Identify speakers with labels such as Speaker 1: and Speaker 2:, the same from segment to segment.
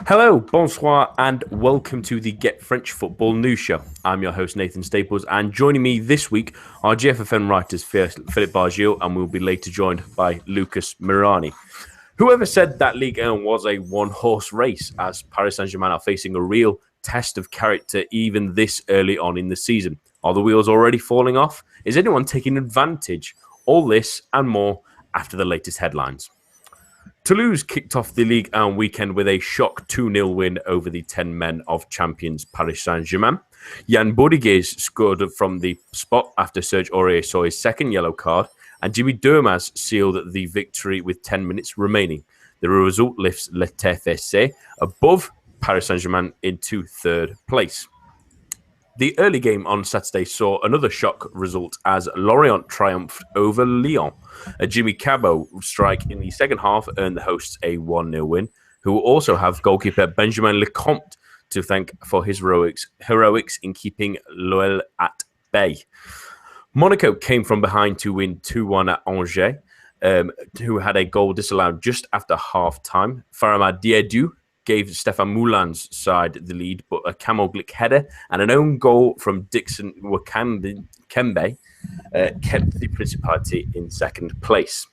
Speaker 1: Hello, bonsoir, and welcome to the Get French Football News Show. I'm your host, Nathan Staples, and joining me this week are GFFN writers Philippe Bargil, and we'll be later joined by Lucas Mirani. Whoever said that Ligue 1 was a one-horse race, as Paris Saint-Germain are facing a real test of character even this early on in the season? Are the wheels already falling off? Is anyone taking advantage? All this and more after the latest headlines. Toulouse kicked off the Ligue 1 weekend with a shock 2-0 win over the 10 men of champions Paris Saint-Germain. Yann Boudigues scored from the spot after Serge Aurier saw his second yellow card, and Jimmy Durmaz sealed the victory with 10 minutes remaining. The result lifts Le TFC above Paris Saint-Germain into third place. The early game on Saturday saw another shock result as Lorient triumphed over Lyon. A Jimmy Cabot strike in the second half earned the hosts a 1-0 win, who will also have goalkeeper Benjamin Lecomte to thank for his heroics in keeping L'OL at bay. Monaco came from behind to win 2-1 at Angers, who had a goal disallowed just after half-time. Farama Diédhiou gave Stéphane Moulin's side the lead, but a Camel Glick header and an own goal from Dixon Wakande Kembe kept the Principality in second place.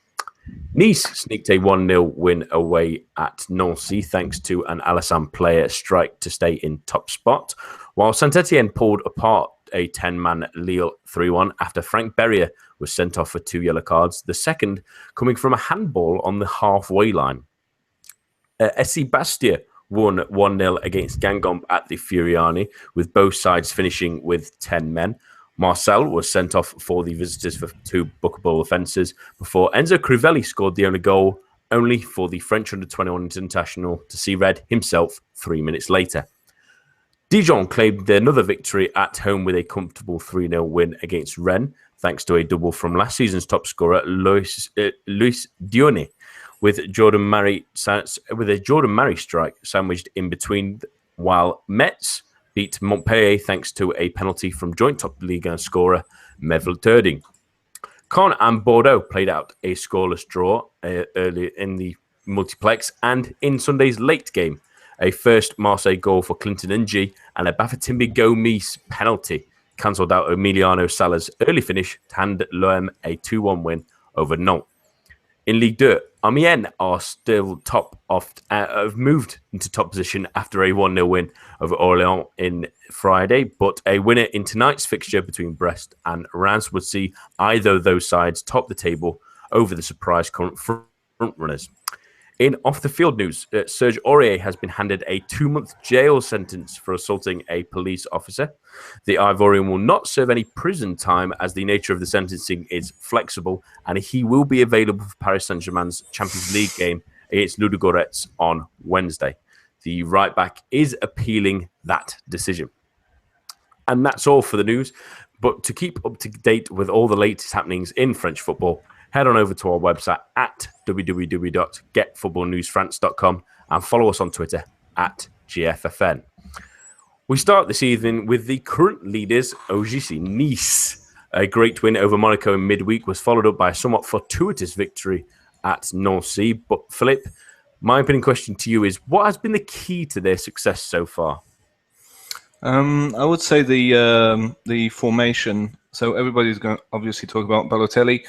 Speaker 1: Nice sneaked a 1-0 win away at Nancy thanks to an Alassane player strike to stay in top spot, while Saint-Etienne pulled apart a 10-man Lille 3-1 after Frank Berrier was sent off for 2 yellow cards, the second coming from a handball on the halfway line. SC Bastia won 1-0 against Guingamp at the Furiani, with both sides finishing with 10 men. Marcel was sent off for the visitors for 2 bookable offences before Enzo Crivelli scored the only goal, only for the French under-21 international to see red himself 3 minutes later. Dijon claimed another victory at home with a comfortable 3-0 win against Rennes, thanks to a double from last season's top scorer, Luis Dione, with a Jordan Murray strike sandwiched in between, while Metz beat Montpellier thanks to a penalty from joint top Ligue 1 scorer Mevlou Turding. Caen and Bordeaux played out a scoreless draw early in the multiplex, and in Sunday's late game, a first Marseille goal for Clinton Ng and a Bafétimbi Gomis penalty cancelled out Emiliano Sala's early finish to hand l'OM a 2-1 win over Nantes. In Ligue 2, Amiens are still have moved into top position after a 1-0 win over Orléans in Friday, but a winner in tonight's fixture between Brest and Reims would see either of those sides top the table over the surprise current frontrunners. In off-the-field news, Serge Aurier has been handed a 2-month jail sentence for assaulting a police officer. The Ivorian will not serve any prison time as the nature of the sentencing is flexible, and he will be available for Paris Saint-Germain's Champions League game against Ludogorets on Wednesday. The right-back is appealing that decision. And that's all for the news. But to keep up to date with all the latest happenings in French football, head on over to our website at www.getfootballnewsfrance.com and follow us on Twitter at GFFN. We start this evening with the current leaders, OGC Nice. A great win over Monaco in midweek was followed up by a somewhat fortuitous victory at Nancy. But Philippe, my opening question to you is, what has been the key to their success so far?
Speaker 2: I would say the formation. So everybody's going to obviously talk about Balotelli.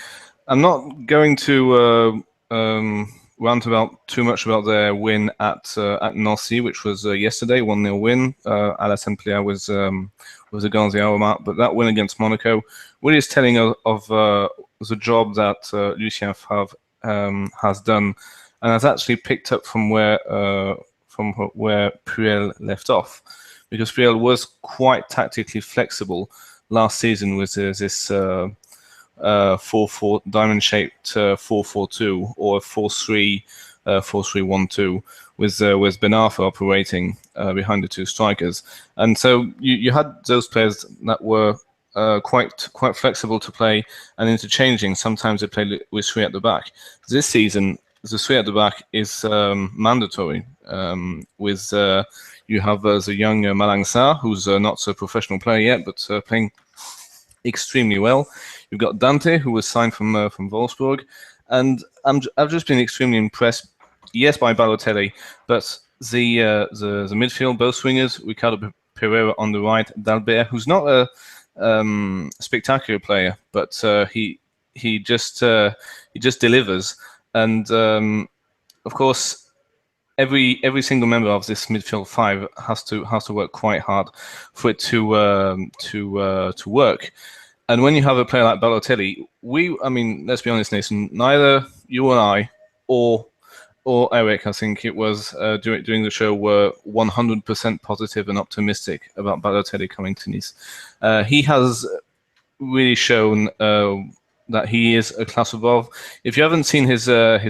Speaker 2: I'm not going to rant about too much about their win at Nancy, which was yesterday, 1-0 win. Alassane Plea was a goal on the hour mark, but that win against Monaco really is telling of the job that Lucien Favre has done, and has actually picked up from where Puel left off, because Puel was quite tactically flexible last season with this 4-4 diamond-shaped 4-4-2 or 4-3-1-2 with Ben Arfa operating behind the 2 strikers, and so you had those players that were quite flexible to play and interchanging. Sometimes they played with 3 at the back. This season, the 3 at the back is mandatory. With you have the young Malang Sarr, who's not a professional player yet, but playing extremely well. You've got Dante, who was signed from Wolfsburg, and I've just been extremely impressed. Yes, by Balotelli, but the midfield, both swingers, Ricardo Pereira on the right, Dalbert, who's not a spectacular player, but he just delivers, and of course every single member of this midfield five has to work quite hard for it to work. And when you have a player like Balotelli, let's be honest, Nathan, neither you and I or Eric, I think it was during the show, were 100% positive and optimistic about Balotelli coming to Nice. He has really shown that he is a class above. If you haven't seen his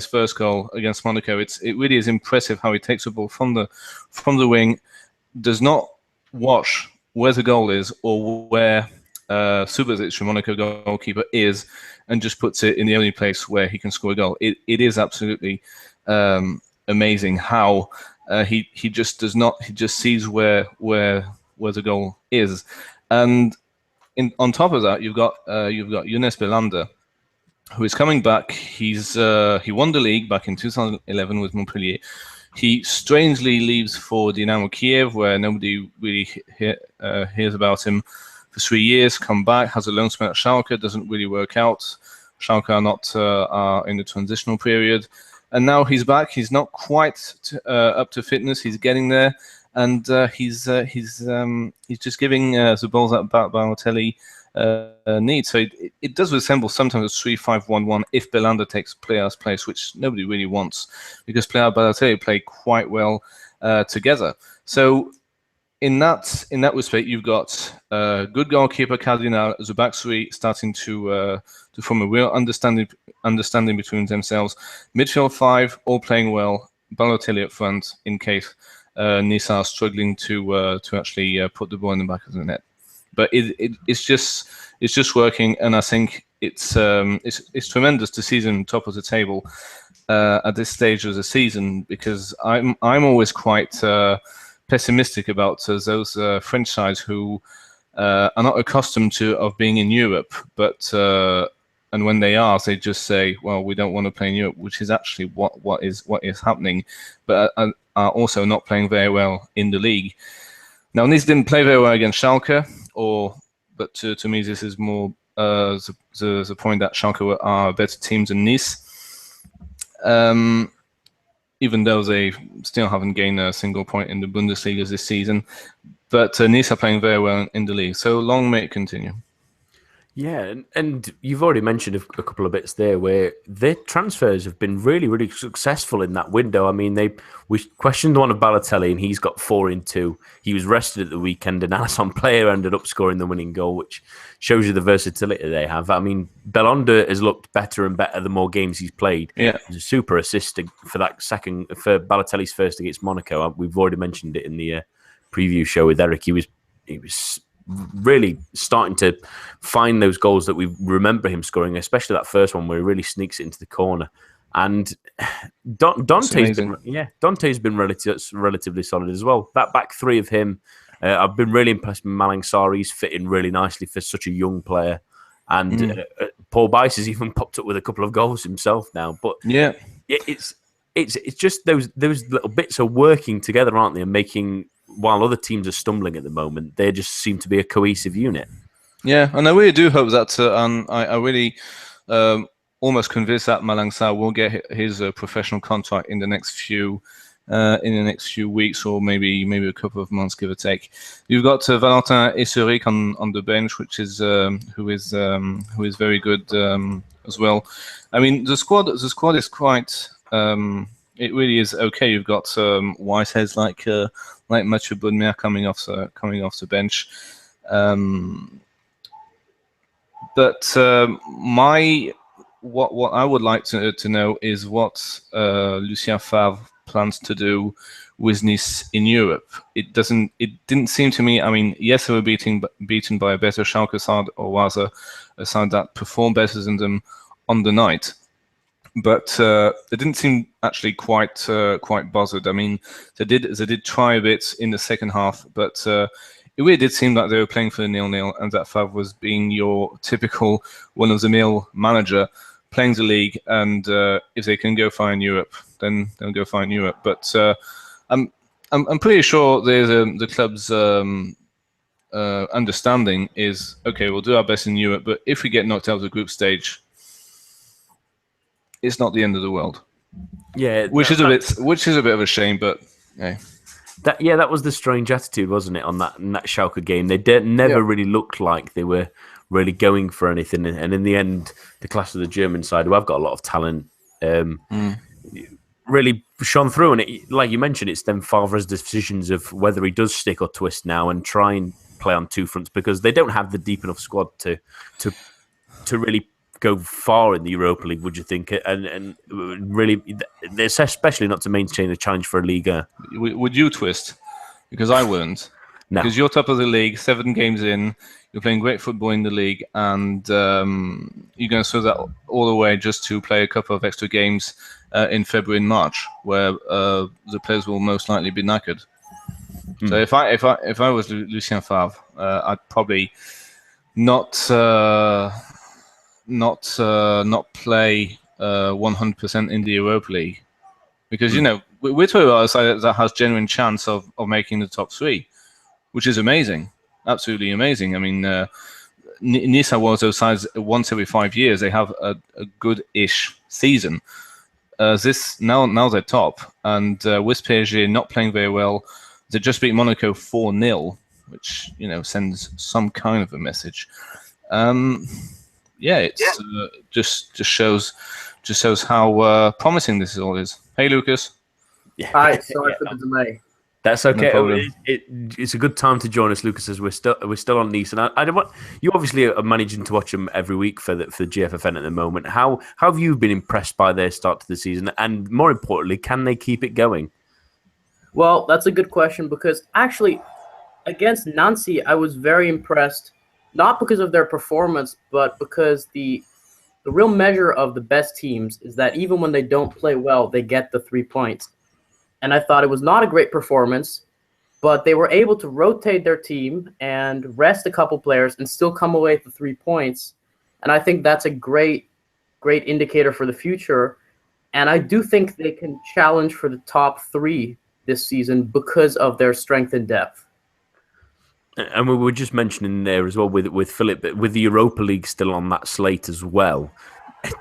Speaker 2: first goal against Monaco, it really is impressive how he takes the ball from the wing, does not watch where the goal is or where Subasic, the Monaco goalkeeper, is, and just puts it in the only place where he can score a goal. It is absolutely amazing how he just does not. He just sees where the goal is, and on top of that, you've got Younes Belhanda, who is coming back. He won the league back in 2011 with Montpellier. He strangely leaves for Dynamo Kiev, where nobody really hears about him, for 3 years. Come back, has a loan spell at Schalke, doesn't really work out. Schalke are not in the transitional period. And now he's back. He's not quite up to fitness. He's getting there, and he's just giving the balls that Balotelli needs. So it does resemble sometimes a 3-5-1-1 if Belhanda takes Player's place, which nobody really wants, because Player and Balotelli play quite well together. So in that respect, you've got good goalkeeper Cardinal, the back three starting to form a real understanding between themselves. Midfield five all playing well. Balotelli up front in case Nice are struggling to actually put the ball in the back of the net. But it's just working, and I think it's tremendous to see them top of the table at this stage of the season, because I'm always quite pessimistic about those French sides who are not accustomed of being in Europe, but and when they are, they just say, "Well, we don't want to play in Europe," which is actually what is happening, but are also not playing very well in the league. Now, Nice didn't play very well against Schalke, but to me, this is more the point that Schalke are a better team than Nice. Even though they still haven't gained a single point in the Bundesliga this season. But Nice are playing very well in the league, so long may it continue.
Speaker 1: Yeah, and you've already mentioned a couple of bits there where their transfers have been really, really successful in that window. I mean, we questioned the one of Balotelli, and he's got 4 in 2. He was rested at the weekend, and Alisson Player ended up scoring the winning goal, which shows you the versatility they have. I mean, Belhanda has looked better and better the more games he's played.
Speaker 2: Yeah,
Speaker 1: he's a super assist for Balotelli's first against Monaco. We've already mentioned it in the preview show with Eric. He was really starting to find those goals that we remember him scoring, especially that first one where he really sneaks it into the corner. And Dante's been relatively solid as well. That back three of him, I've been really impressed with Malang Sarri. He's fitting really nicely for such a young player. And Paul Bice has even popped up with a couple of goals himself now. But
Speaker 2: yeah,
Speaker 1: it's just those little bits are working together, aren't they? And making, while other teams are stumbling at the moment, they just seem to be a cohesive unit.
Speaker 2: Yeah, and I really do hope that, and I really almost convinced that Malang Sarri will get his professional contract in the next few weeks, or maybe a couple of months, give or take. You've got Valentin Esseric on the bench, which is who is very good as well. I mean, the squad is quite. It really is okay. You've got wise heads like Mathieu Bodmer coming off the bench. But what I would like to know is what Lucien Favre plans to do with Nice in Europe. It didn't seem to me. I mean, yes, they were beaten by a better Schalke side, or rather a side that performed better than them on the night. But they didn't seem actually quite bothered. I mean, they did try a bit in the second half, but it really did seem like they were playing for the 0-0, and that Favre was being your typical one-of-the-mill manager, playing the league, and if they can go far in Europe, then they'll go far in Europe. But I'm pretty sure the club's understanding is, okay, we'll do our best in Europe, but if we get knocked out of the group stage, it's not the end of the world.
Speaker 1: Yeah,
Speaker 2: which is a bit of a shame, but yeah.
Speaker 1: That was the strange attitude, wasn't it, on that Schalke game? They never really looked like they were really going for anything, and in the end, the class of the German side, who have got a lot of talent, really shone through. And like you mentioned, it's then Favre's decisions of whether he does stick or twist now and try and play on two fronts, because they don't have the deep enough squad to really go far in the Europa League, would you think? And really, especially not to maintain a challenge for a Liga.
Speaker 2: Would you twist? Because I wouldn't.
Speaker 1: No.
Speaker 2: Because you're top of the league, 7 games in, you're playing great football in the league, and you're going to throw that all away just to play a couple of extra games in February and March, where the players will most likely be knackered. So if I was Lucien Favre, I'd probably not play 100% in the Europa League, because we're talking about a side that has genuine chance of making the top 3, which is amazing, absolutely amazing. I mean, Nice are one of those sides. Once every 5 years, they have a good-ish season. Now they're top, and with PSG not playing very well, they just beat Monaco 4-0, which sends some kind of a message. Just shows how promising this all is. Hey, Lucas.
Speaker 3: Yeah. Hi, sorry for the delay.
Speaker 1: That's okay. No, it's a good time to join us, Lucas, as we're still on Nice, and I don't want you obviously are managing to watch them every week for the GFFN at the moment. How have you been impressed by their start to the season, and more importantly, can they keep it going?
Speaker 3: Well, that's a good question, because actually against Nancy, I was very impressed. Not because of their performance, but because the real measure of the best teams is that even when they don't play well, they get the 3 points. And I thought it was not a great performance, but they were able to rotate their team and rest a couple players and still come away with the 3 points. And I think that's a great indicator for the future. And I do think they can challenge for the top 3 this season because of their strength and depth.
Speaker 1: And we were just mentioning there as well with Philip, with the Europa League still on that slate as well.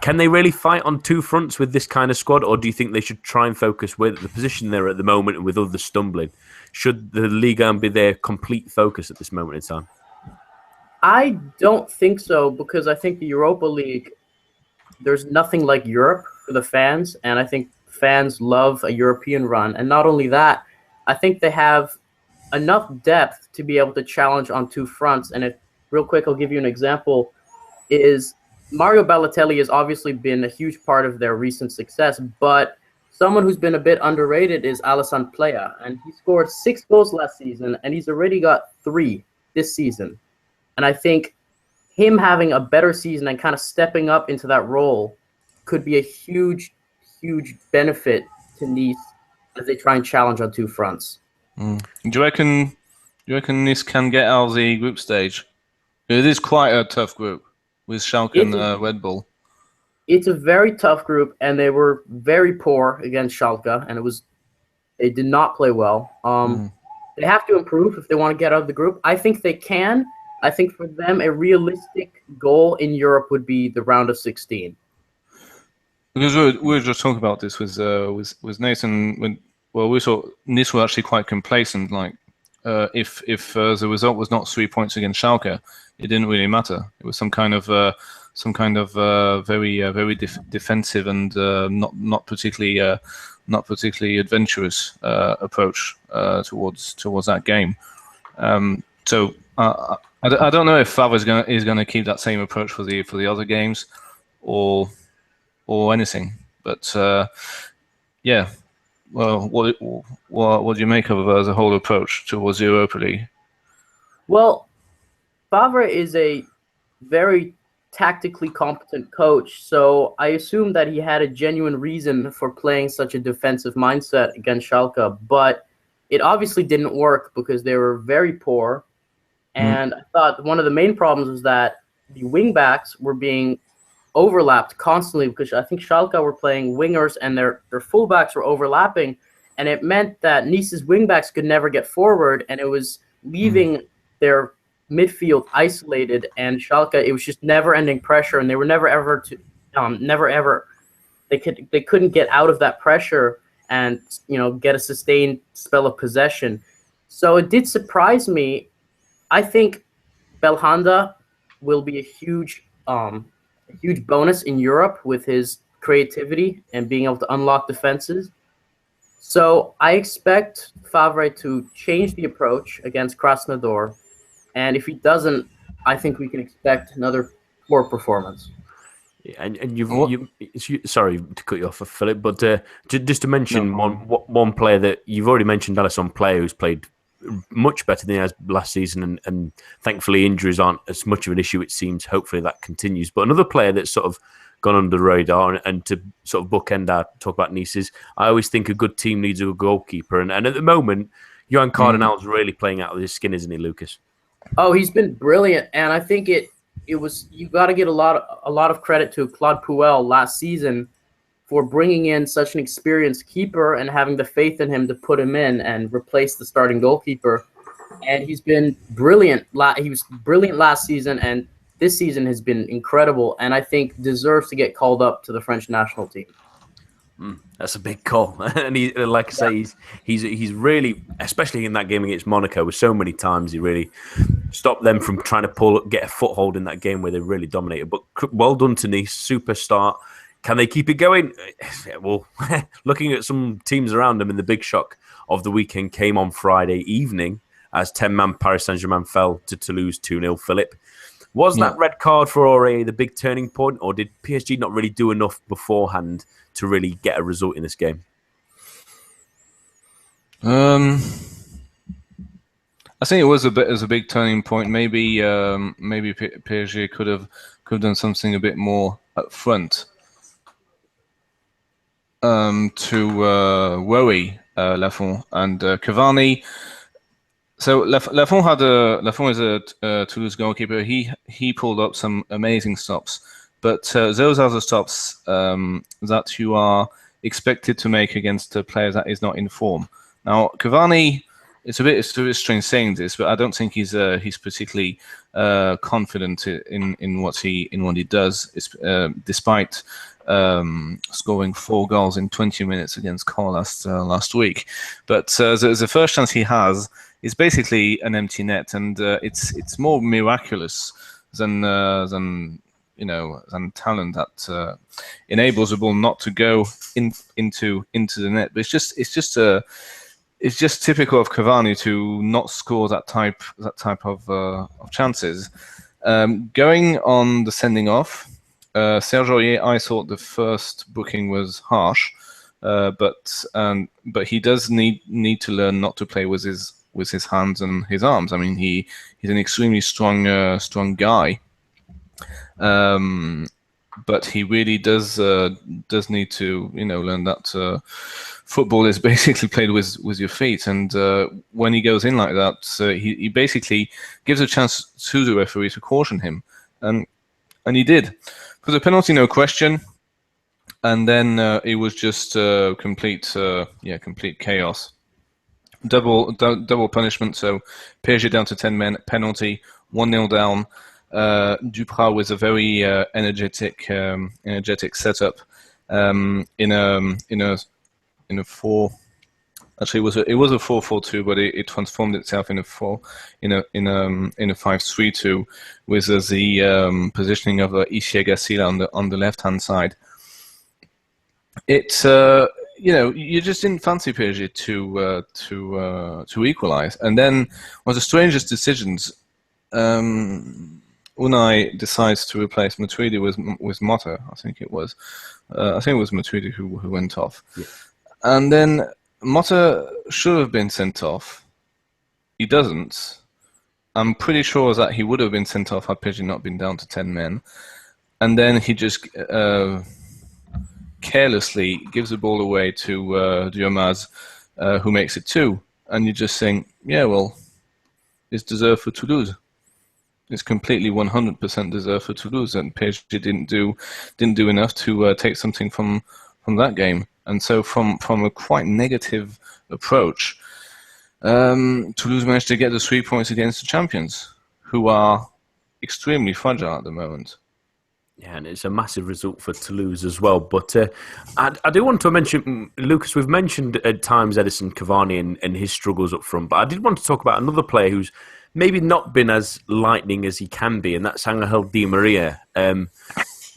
Speaker 1: Can they really fight on 2 fronts with this kind of squad, or do you think they should try and focus with the position they're at the moment and with others stumbling? Should the Liga be their complete focus at this moment in time?
Speaker 3: I don't think so, because I think the Europa League, there's nothing like Europe for the fans, and I think fans love a European run. And not only that, I think they have enough depth to be able to challenge on 2 fronts. And real quick, I'll give you an example, is Mario Balotelli has obviously been a huge part of their recent success, but someone who's been a bit underrated is Alassane Plea, and he scored 6 goals last season, and he's already got 3 this season. And I think him having a better season and kind of stepping up into that role could be a huge, huge benefit to Nice as they try and challenge on 2 fronts.
Speaker 2: Do you reckon Nice can get out of the group stage? It is quite a tough group with Schalke and Red Bull.
Speaker 3: It's a very tough group, and they were very poor against Schalke, and they did not play well. They have to improve if they want to get out of the group. I think they can. I think for them, a realistic goal in Europe would be the round of 16.
Speaker 2: Because we were just talking about this with Nathan. We saw Nice were actually quite complacent. Like if the result was not 3 points against Schalke, it didn't really matter. It was some kind of very defensive and not particularly adventurous approach towards that game. So I don't know if Favre is going to keep that same approach for the other games, or anything. But yeah. Well, what do you make of the whole approach towards the Europa League?
Speaker 3: Well, Favre is a very tactically competent coach, so I assume that he had a genuine reason for playing such a defensive mindset against Schalke, but it obviously didn't work because they were very poor, and I thought one of the main problems was that the wingbacks were being overlapped constantly, because I think Schalke were playing wingers and their fullbacks were overlapping, and it meant that Nice's wingbacks could never get forward, and it was leaving their midfield isolated. And Schalke, it was just never-ending pressure, and they were never ever they couldn't get out of that pressure and get a sustained spell of possession. So it did surprise me. I think Belhanda will be a huge bonus in Europe with his creativity and being able to unlock defenses. So I expect Favre to change the approach against Krasnodar, and if he doesn't, I think we can expect another poor performance.
Speaker 1: And sorry to cut you off, Philip, but just to mention one player that you've already mentioned, Alisson, player who's played much better than he has last season, and thankfully injuries aren't as much of an issue, it seems. Hopefully that continues. But another player that's sort of gone under the radar, and to sort of bookend our talk about Nice, is I always think a good team needs a good goalkeeper, and at the moment, Johan Cardinal's really playing out of his skin, isn't he, Lucas?
Speaker 3: Oh, he's been brilliant, and I think it was, you got to get a lot of credit to Claude Puel last season for bringing in such an experienced keeper and having the faith in him to put him in and replace the starting goalkeeper. And he's been brilliant. He was brilliant last season, and this season has been incredible, and I think deserves to get called up to the French national team.
Speaker 1: That's a big call, and he, like I say, he's really, especially in that game against Monaco, with so many times he really stopped them from trying to get a foothold in that game where they really dominated. But well done to Nice, super start. Can they keep it going? Well, looking at some teams around them, and the big shock of the weekend came on Friday evening as 10-man Paris Saint-Germain fell to Toulouse 2-0. Philip, was that red card for Aurier the big turning point, or did PSG not really do enough beforehand to really get a result in this game?
Speaker 2: I think it was a big turning point. Maybe PSG could have done something a bit more up front to worry Lafont and Cavani. So Lafont is a Toulouse goalkeeper. He pulled up some amazing stops, but those are the stops that you are expected to make against a player that is not in form. Now Cavani, it's a bit strange saying this, but I don't think he's particularly confident in what he does. Despite scoring 4 goals in 20 minutes against Caen last week, but the first chance he has is basically an empty net, and it's more miraculous than talent that enables the ball not to go into the net. But it's just typical of Cavani to not score that type of chances. Going on the sending off, Serge Aurier, I thought the first booking was harsh, but he does need to learn not to play with his hands and his arms. I mean, he's an extremely strong guy, but he really does need to learn that football is basically played with your feet. And when he goes in like that, he basically gives a chance to the referee to caution him, and he did. For the penalty, no question. And then it was just complete chaos. Double punishment. So PSG down to 10 men, penalty, 1-0 down. Duprat with a very energetic setup in a 4. Actually, it was a 4-4-2, but it transformed itself in a 5-3-2 with the positioning of Ishia Gassila on the left hand side. It's you just didn't fancy PSG to equalize, and then one of the strangest decisions. Unai decides to replace Matuidi with Motta. I think it was Matuidi who went off, and then Motta should have been sent off. He doesn't. I'm pretty sure that he would have been sent off had PSG not been down to 10 men, and then he just carelessly gives the ball away to Diomaz, who makes it 2, and you just think, yeah, well, it's deserved for Toulouse. It's completely 100% deserved for Toulouse, and PSG didn't do enough to take something from that game. And so from a quite negative approach, Toulouse managed to get the 3 points against the champions, who are extremely fragile at the moment.
Speaker 1: Yeah, and it's a massive result for Toulouse as well. But I do want to mention, Lucas, we've mentioned at times Edison Cavani and his struggles up front, but I did want to talk about another player who's maybe not been as lightning as he can be, and that's Angel Di Maria.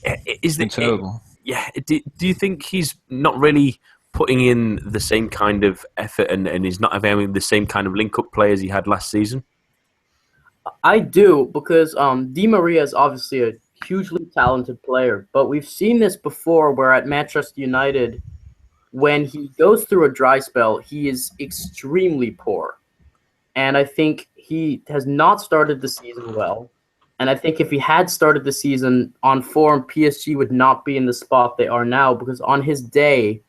Speaker 2: It's been terrible.
Speaker 1: Do you think he's not really putting in the same kind of effort and he's not having the same kind of link-up play as he had last season?
Speaker 3: I do, because Di Maria is obviously a hugely talented player, but we've seen this before where at Manchester United, when he goes through a dry spell, he is extremely poor. And I think he has not started the season well. And I think if he had started the season on form, PSG would not be in the spot they are now, because on his day,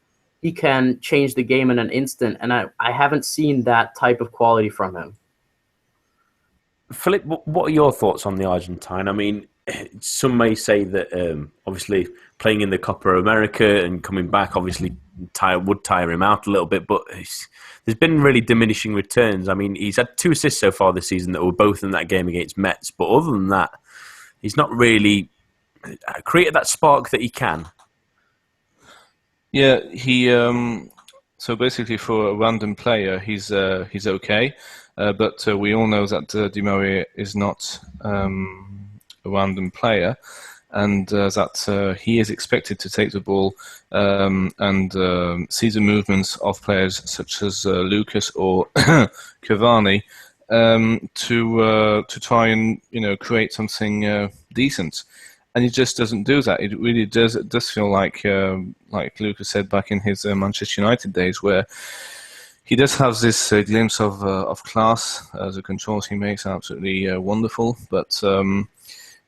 Speaker 3: he can change the game in an instant. And I haven't seen that type of quality from him.
Speaker 1: Philip, what are your thoughts on the Argentine? I mean, some may say that obviously playing in the Copa America and coming back obviously would tire him out a little bit, but there's been really diminishing returns. I mean, he's had 2 assists so far this season that were both in that game against Metz, but other than that, he's not really created that spark that he can.
Speaker 2: Yeah, he. So basically, for a random player, he's okay, but we all know that Di Maria is not a random player, and that he is expected to take the ball and see the movements of players such as Lucas or Cavani to try and create something decent. And he just doesn't do that. It really does. It does feel like Lucas said back in his Manchester United days, where he does have this glimpse of class. The controls he makes are absolutely wonderful, but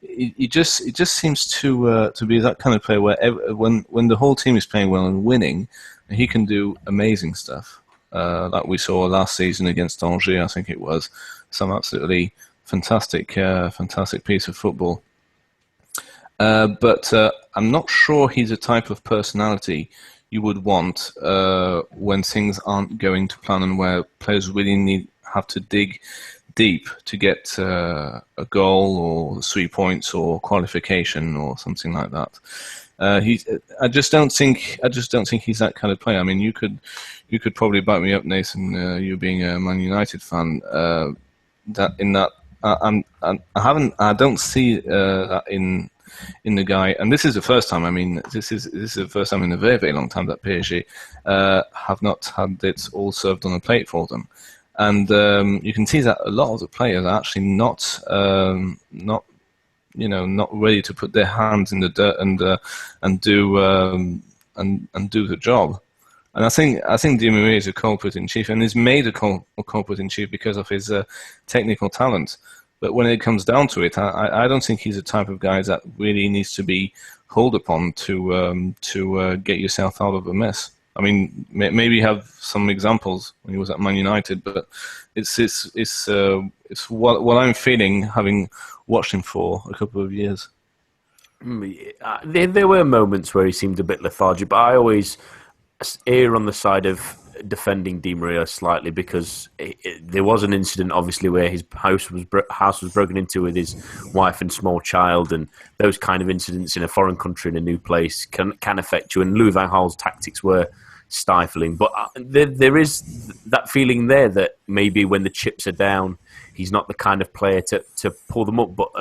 Speaker 2: it just seems to be that kind of player where when the whole team is playing well and winning, he can do amazing stuff. Like we saw last season against Angers, I think it was some absolutely fantastic piece of football. But I'm not sure he's a type of personality you would want when things aren't going to plan and where players really have to dig deep to get a goal or 3 points or qualification or something like that. I just don't think he's that kind of player. I mean, you could probably back me up, Nathan. You being a Man United fan, I don't see that in the guy, and this is the first time. I mean, this is the first time in a very, very long time that PSG have not had it all served on a plate for them, and you can see that a lot of the players are actually not ready to put their hands in the dirt and do the job. And I think Di Maria is a culprit in chief, and is made a culprit in chief because of his technical talent. But when it comes down to it, I don't think he's the type of guy that really needs to be called upon to get yourself out of a mess. I mean, maybe you have some examples when he was at Man United, but it's what I'm feeling having watched him for a couple of years.
Speaker 1: There were moments where he seemed a bit lethargic, but I always err on the side of defending Di Maria slightly, because there was an incident, obviously, where his house was broken into with his wife and small child, and those kind of incidents in a foreign country, in a new place, can affect you. And Louis van Gaal's tactics were stifling, but there is that feeling there that maybe when the chips are down, he's not the kind of player to pull them up. But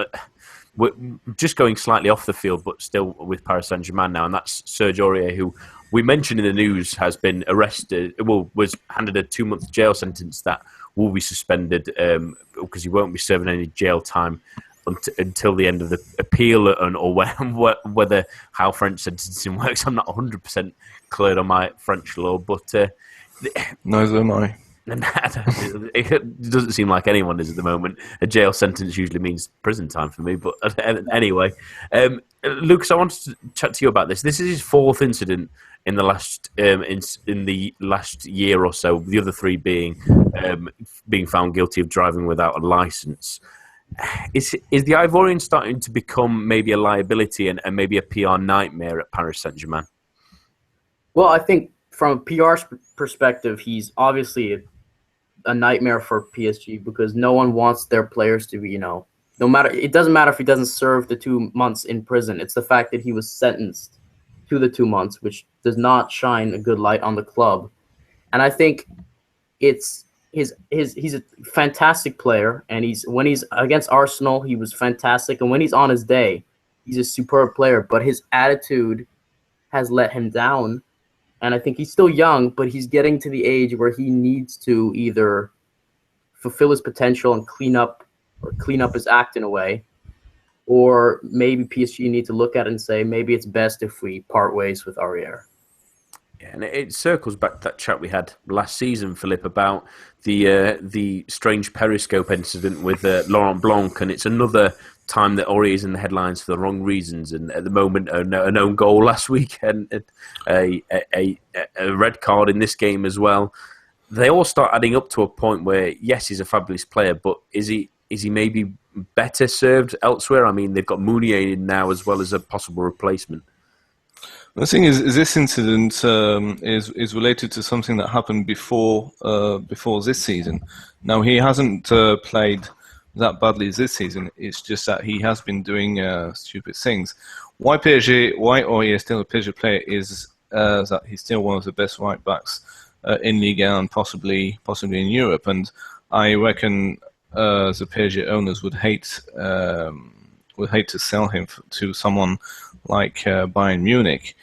Speaker 1: we're just going slightly off the field, but still with Paris Saint-Germain now, and that's Serge Aurier, who we mentioned in the news has been arrested, was handed a 2-month jail sentence that will be suspended because he won't be serving any jail time until the end of the appeal, or whether how French sentencing works. I'm not 100% clear on my French law, but
Speaker 2: neither am I.
Speaker 1: It doesn't seem like anyone is at the moment. A jail sentence usually means prison time for me. But anyway, Lucas, I wanted to chat to you about this. This is his 4th incident in the last in the last year or so. The other 3 being found guilty of driving without a license. Is the Ivorian starting to become maybe a liability and maybe a PR nightmare at Paris Saint-Germain?
Speaker 3: Well, I think from a PR perspective, he's obviously a nightmare for PSG because no one wants their players to be, no matter, it doesn't matter if he doesn't serve the 2 months in prison. It's the fact that he was sentenced to the 2 months, which does not shine a good light on the club. And I think it's he's a fantastic player, and when he's against Arsenal, he was fantastic, and when he's on his day, he's a superb player. But his attitude has let him down, and I think he's still young, but he's getting to the age where he needs to either fulfill his potential and clean up his act in a way, or maybe PSG need to look at it and say maybe it's best if we part ways with Aurier.
Speaker 1: Yeah, and it circles back to that chat we had last season, Philip, about the strange Periscope incident with Laurent Blanc, and it's another time that Aurier is in the headlines for the wrong reasons. And at the moment, an own goal last week and a red card in this game as well. They all start adding up to a point where, yes, he's a fabulous player, but is he maybe better served elsewhere? I mean, they've got Mounier in now as well as a possible replacement.
Speaker 2: The thing is this incident is related to something that happened before this season. Now, he hasn't played that badly this season. It's just that he has been doing stupid things. Why Aurier is still a PSG player is that he's still one of the best right backs in Ligue 1 and possibly in Europe. And I reckon the PSG owners would hate to sell him to someone like Bayern Munich,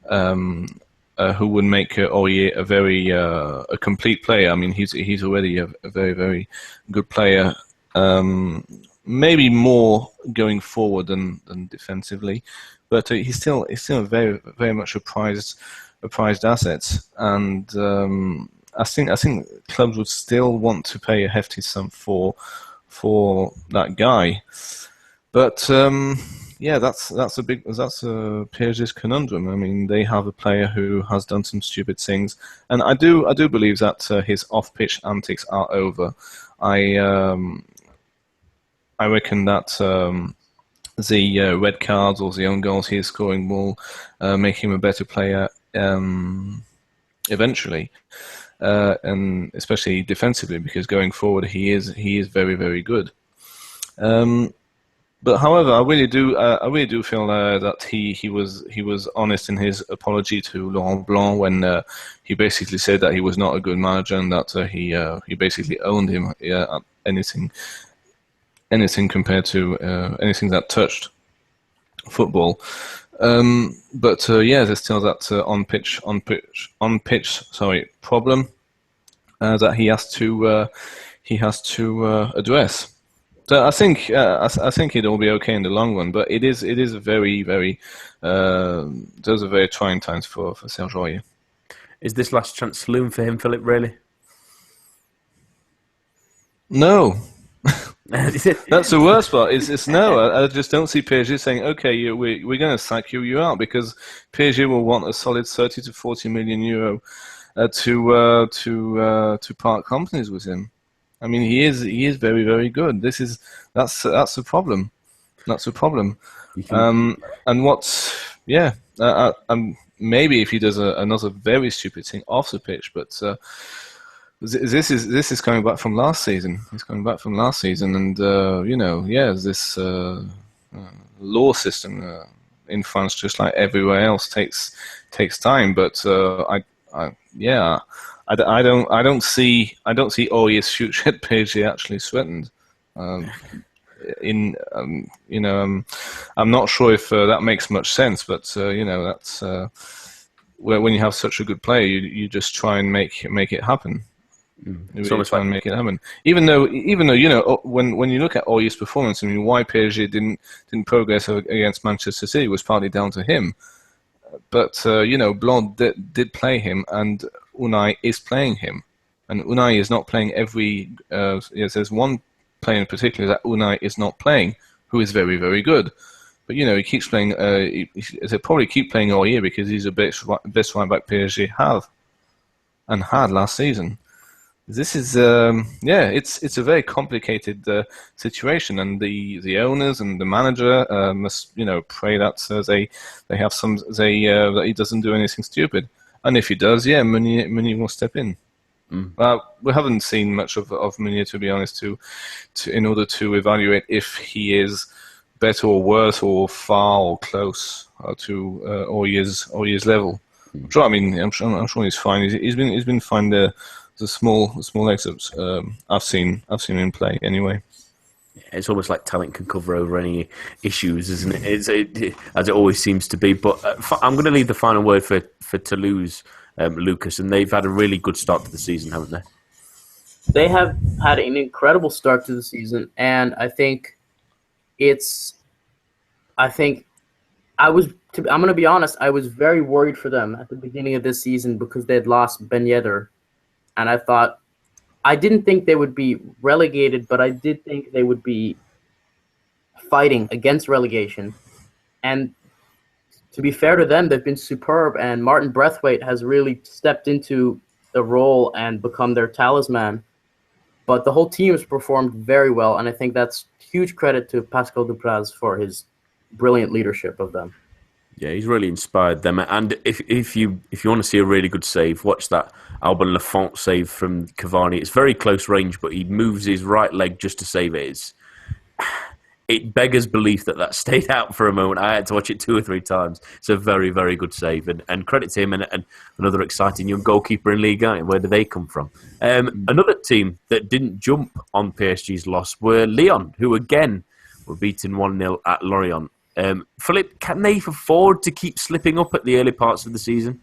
Speaker 2: who would make Aurier a very a complete player. I mean, he's already a very, very good player. Maybe more going forward than defensively, but he's still very, very much a prized asset. And I think clubs would still want to pay a hefty sum for that guy. But yeah, that's a PSG's conundrum. I mean, they have a player who has done some stupid things, and I do believe that his off-pitch antics are over. I reckon that the red cards or the own goals he is scoring will make him a better player eventually, and especially defensively, because going forward he is very, very good. But however, I really do feel that he was honest in his apology to Laurent Blanc when he basically said that he was not a good manager and that he basically owned him at anything compared to anything that touched football. But yeah, there's still that on pitch problem that he has to address. So I think it'll be okay in the long run, but it is a very, very those are very trying times for Serge Aurier.
Speaker 1: Is this last chance saloon for him, Philip? Really?
Speaker 2: No. That's the worst part. It's no. I just don't see PSG saying, okay, we're going to sack you. You're out, because PSG will want a solid 30 to 40 million euro to part companies with him. I mean, he is very, very good. That's the problem. That's the problem. And maybe if he does another very stupid thing off the pitch, but this is coming back from last season. He's coming back from last season, and this law system in France, just like everywhere else, takes time. But I don't see Aurier's future at PSG actually threatened. I'm not sure if that makes much sense, but that's when you have such a good player, you just try and make it happen. Really try and make it happen. Even though when you look at Aurier's performance, I mean, why PSG didn't progress against Manchester City was partly down to him. But Blanc did play him, and Unai is playing him, and Unai is not playing every. There's one player in particular that Unai is not playing, who is very, very good. But he keeps playing. They'll probably keep playing Aurier because he's the best right back PSG have and had last season. This is it's a very complicated situation, and the owners and the manager must pray that they have that he doesn't do anything stupid. And if he does, Meunier will step in. We haven't seen much of Meunier, to be honest, in order to evaluate if he is better or worse or far or close to Aurier's level. I'm sure he's fine. He's been fine there. The small excerpts I've seen him play anyway.
Speaker 1: It's almost like talent can cover over any issues, isn't it? As it always seems to be. But I'm going to leave the final word for Toulouse, Lucas, and they've had a really good start to the season, haven't they?
Speaker 3: They have had an incredible start to the season, and I'm going to be honest, I was very worried for them at the beginning of this season because they had lost Ben Yedder, and I didn't think they would be relegated, but I did think they would be fighting against relegation. And to be fair to them, they've been superb, and Martin Braithwaite has really stepped into the role and become their talisman. But the whole team has performed very well, and I think that's huge credit to Pascal Dupraz for his brilliant leadership of them.
Speaker 1: Yeah, he's really inspired them. And if you want to see a really good save, watch that Alban Lafont save from Cavani. It's very close range, but he moves his right leg just to save it. It beggars belief that stayed out for a moment. I had to watch it 2 or 3 times. It's a very, very good save. And credit to him and another exciting young goalkeeper in Ligue 1. Where do they come from? Another team that didn't jump on PSG's loss were Lyon, who again were beaten 1-0 at Lorient. Philippe, can they afford to keep slipping up at the early parts of the season?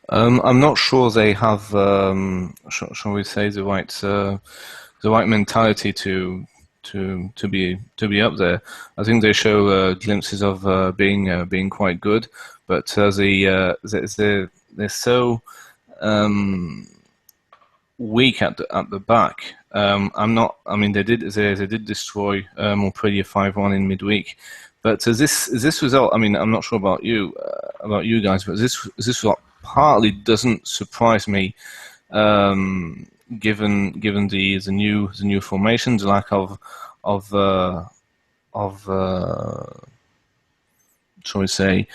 Speaker 2: I'm not sure they have, shall we say, the right mentality to be up there. I think they show glimpses of being quite good, but they're so weak at the back. They did destroy Montpellier 5-1 in midweek, but this result. I'm not sure about you guys, but this result partly doesn't surprise me, given the new formation, the lack of shall we say,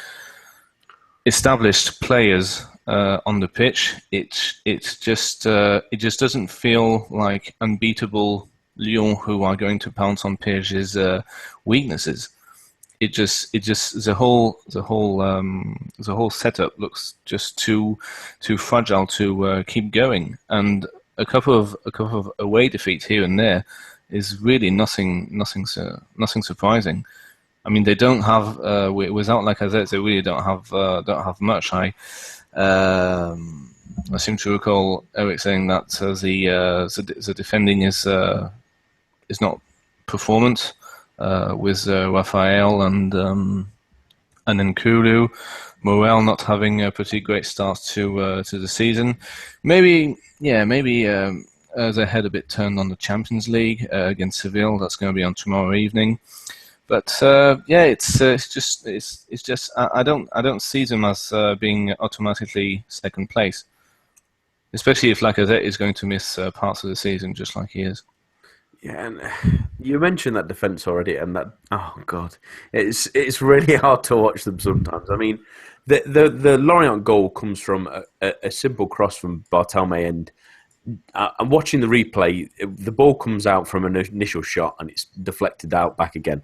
Speaker 2: established players on the pitch. It just doesn't feel like unbeatable Lyon, who are going to pounce on PSG's weaknesses. It just the whole setup looks just too fragile to keep going, and a couple of away defeats here and there is really nothing surprising. I mean, they don't have without Lacazette, they really don't have much. I seem to recall Eric saying that the defending is not performant with Raphael and Nkulu. Morel not having a pretty great start to the season. Maybe their head a bit turned on the Champions League against Seville. That's going to be on tomorrow evening. But it's just I don't see them as being automatically second place, especially if Lacazette is going to miss parts of the season, just like he is.
Speaker 1: Yeah, and you mentioned that defence already, and that it's really hard to watch them sometimes. I mean, the Lorient goal comes from a simple cross from Barthelme, and I'm watching the replay. The ball comes out from an initial shot, and it's deflected out back again.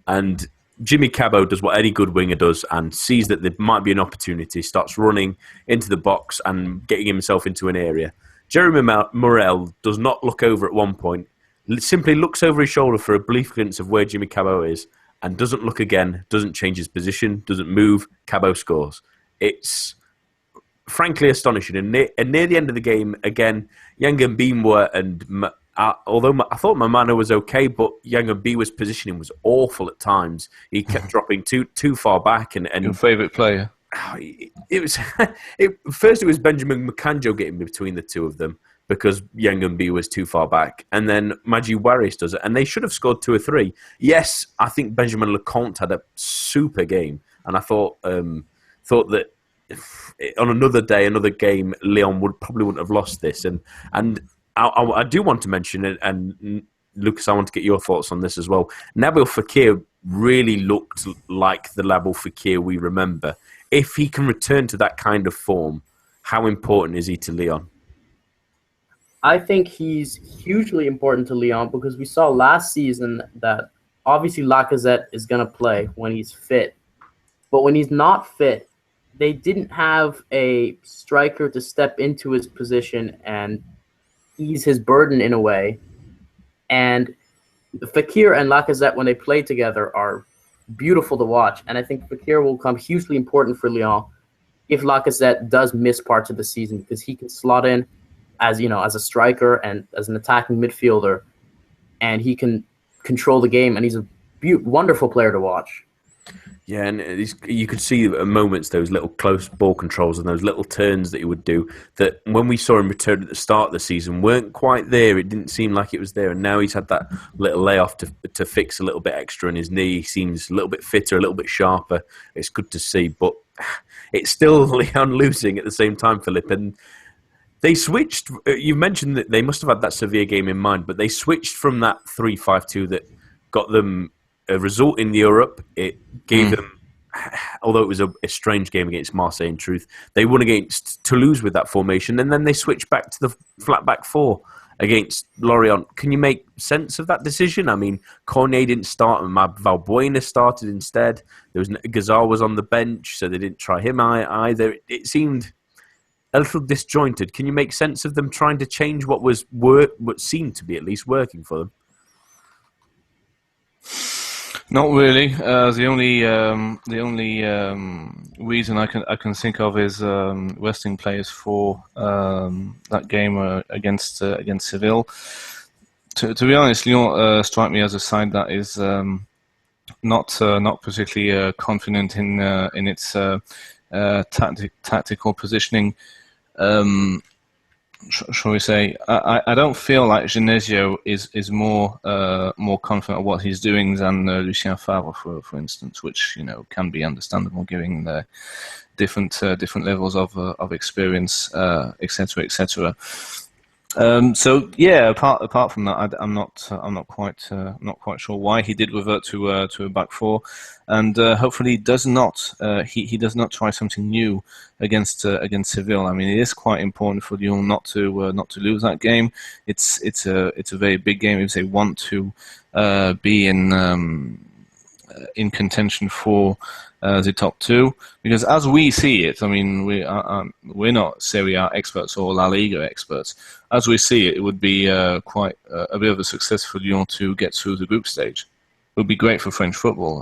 Speaker 1: And Jimmy Cabot does what any good winger does and sees that there might be an opportunity, starts running into the box and getting himself into an area. Jeremy Morel does not look over at one point, simply looks over his shoulder for a brief glimpse of where Jimmy Cabot is and doesn't look again, doesn't change his position, doesn't move. Cabot scores. It's frankly astonishing. And near the end of the game, again, Yang and Beamwa and... although I thought Mamana was okay, but Yang and Biwa's positioning was awful at times. He kept dropping too far back. And
Speaker 2: your favourite player?
Speaker 1: It was first it was Benjamin Makanjo getting between the two of them because Yang and Biwa was too far back, and then Maji Waris does it, and they should have scored 2 or 3. Yes, I think Benjamin Lecomte had a super game, and I thought that on another day, another game, Lyon wouldn't have lost this, and I do want to mention it, and Lucas, I want to get your thoughts on this as well. Nabil Fekir really looked like the Nabil Fekir we remember. if he can return to that kind of form, how important is he to Lyon?
Speaker 3: I think he's hugely important to Lyon because we saw last season that obviously Lacazette is going to play when he's fit. But when he's not fit, they didn't have a striker to step into his position and ease his burden in a way. And Fekir and Lacazette, when they play together, are beautiful to watch. And I think Fekir will become hugely important for Lyon if Lacazette does miss parts of the season because he can slot in as a striker and as an attacking midfielder, and he can control the game. And he's a wonderful player to watch.
Speaker 1: Yeah, and you could see at moments those little close ball controls and those little turns that he would do that when we saw him return at the start of the season weren't quite there. It didn't seem like it was there. And now he's had that little layoff to fix a little bit extra in his knee. He seems a little bit fitter, a little bit sharper. It's good to see. But it's still Lyon losing at the same time, Philip. And they switched. You mentioned that they must have had that Sevilla game in mind, but they switched from that 3-5-2 that got them a result in Europe. It gave them, although it was a strange game against Marseille in truth, they won against Toulouse with that formation, and then they switched back to the flat back four against Lorient. Can you make sense of that decision? I mean, Cornet didn't start and Valbuena started instead. Gazar was on the bench, so they didn't try him either. It seemed a little disjointed. Can you make sense of them trying to change what seemed to be at least working for them?
Speaker 2: Not really. The only reason I can think of is resting players for that game against Seville. To be honest, Lyon strike me as a side that is not particularly confident in its tactical positioning. Shall we say? I don't feel like Genesio is more confident of what he's doing than Lucien Favre, for instance, which can be understandable given the different levels of experience, etc., etc. So yeah, apart from that, I'm not quite sure why he did revert to a back four, and hopefully he does not try something new against Seville. I mean, it is quite important for Lyon not to lose that game. It's a very big game if they want to be in contention for the top two, because as we see it, I mean, we're not Serie A experts or La Liga experts. As we see it, it would be quite a bit of a success for Lyon to get through the group stage. It would be great for French football.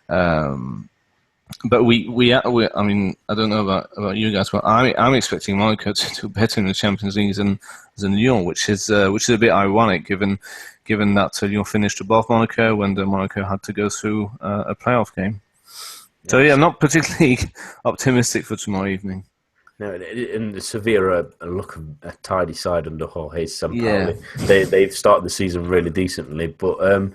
Speaker 2: But I mean, I don't know about you guys, but I'm expecting Monaco to do better in the Champions League than Lyon, which is a bit ironic given that Lyon finished above Monaco when Monaco had to go through a playoff game. So yeah, I'm not particularly optimistic for tomorrow evening.
Speaker 1: No, and Sevilla look a tidy side under Jorge Sampaoli.
Speaker 2: Yeah.
Speaker 1: They've started the season really decently, but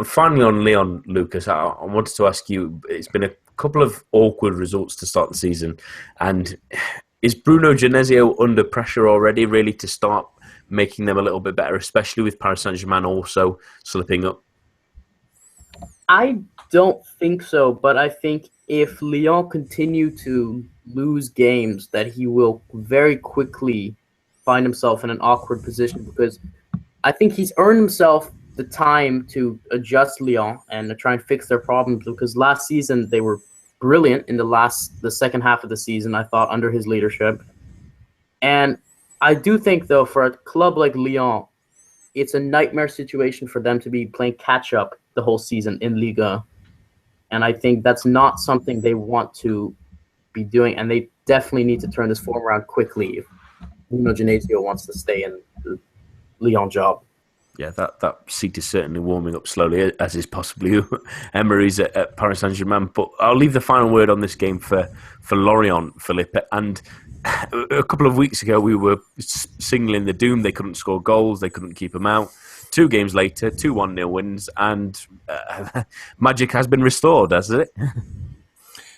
Speaker 1: finally on Lyon, Lucas, I wanted to ask you. It's been a couple of awkward results to start the season, and is Bruno Genesio under pressure already, really, to start making them a little bit better, especially with Paris Saint-Germain also slipping up?
Speaker 3: I don't think so, but I think if Lyon continue to lose games, that he will very quickly find himself in an awkward position, because I think he's earned himself the time to adjust Lyon and to try and fix their problems, because last season they were brilliant in the second half of the season, I thought, under his leadership. And I do think, though, for a club like Lyon, it's a nightmare situation for them to be playing catch-up the whole season in Liga. And I think that's not something they want to be doing, and they definitely need to turn this form around quickly if Bruno Genesio wants to stay in the Lyon job.
Speaker 1: Yeah, that seat is certainly warming up slowly, as is possibly Emery's at Paris Saint-Germain. But I'll leave the final word on this game for Lorient, Philippe. And a couple of weeks ago, we were signaling the doom. They couldn't score goals. They couldn't keep them out. 2 games later, 2 1-0 wins, and magic has been restored, hasn't it?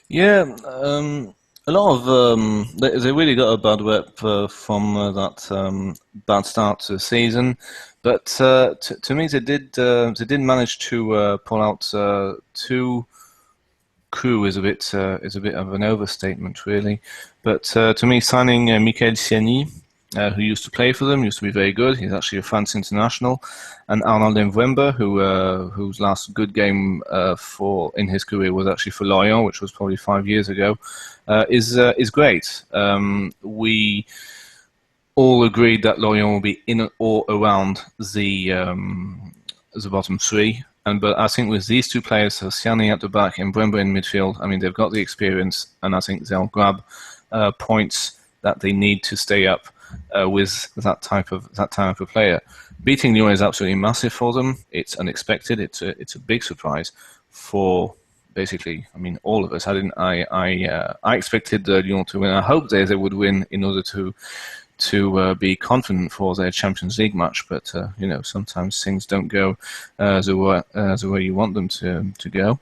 Speaker 2: Yeah, a lot of they really got a bad rep from that bad start to the season, but to me they did manage to pull out 2 crew is a bit of an overstatement, really. But to me, signing Michael Siani, who used to play for them, used to be very good. He's actually a France international, and Arnold Mvemba, whose last good game in his career was actually for Lorient, which was probably 5 years ago, is great. We all agreed that Lorient will be in or around the bottom three. But I think with these two players, so Siani at the back and Brembo in midfield, I mean, they've got the experience, and I think they'll grab points that they need to stay up with that type of player. Beating Lyon is absolutely massive for them. It's unexpected. It's a big surprise for basically, I mean, all of us. I expected Lyon to win. I hoped they would win in order to be confident for their Champions League match, but sometimes things don't go the way you want them to go.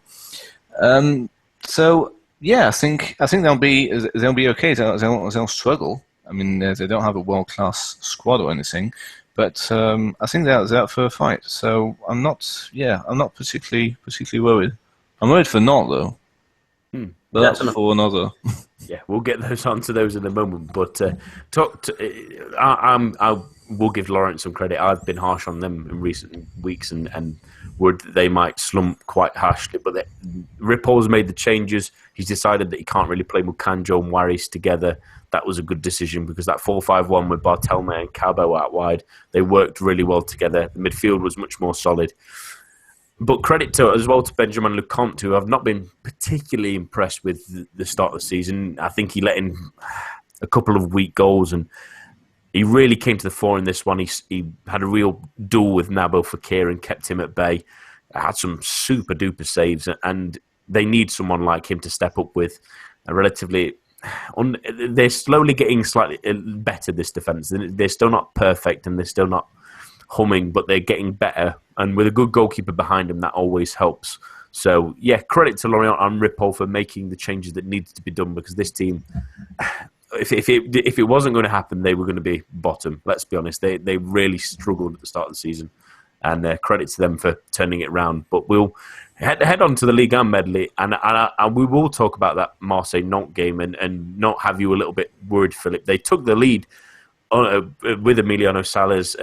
Speaker 2: So yeah, I think they'll be okay. They'll struggle. I mean, they don't have a world-class squad or anything, but I think they're out for a fight. So I'm not particularly worried. I'm worried for Nantes though. But that's for another.
Speaker 1: Yeah, we'll get onto those in a moment. But I will give Lawrence some credit. I've been harsh on them in recent weeks and worried that they might slump quite harshly. But Ripoll's made the changes. He's decided that he can't really play Mukanjo and Waris together. That was a good decision because that 4-5-1 with Barthelme and Cabo out wide, they worked really well together. The midfield was much more solid. But credit as well to Benjamin Lecomte, who I've not been particularly impressed with the start of the season. I think he let in a couple of weak goals, and he really came to the fore in this one. He had a real duel with Nabo Fekir and kept him at bay. Had some super duper saves, and they need someone like him to step up with a relatively. They're slowly getting slightly better, this defence. They're still not perfect, and they're still not humming, but they're getting better. And with a good goalkeeper behind him, that always helps. So, yeah, credit to Lorient and Ripoll for making the changes that needed to be done, because this team, if it wasn't going to happen, they were going to be bottom. Let's be honest. They really struggled at the start of the season. And credit to them for turning it around. But we'll head on to the Ligue 1 medley, and we will talk about that Marseille-Nantes game and not have you a little bit worried, Philip. They took the lead with Emiliano Sala's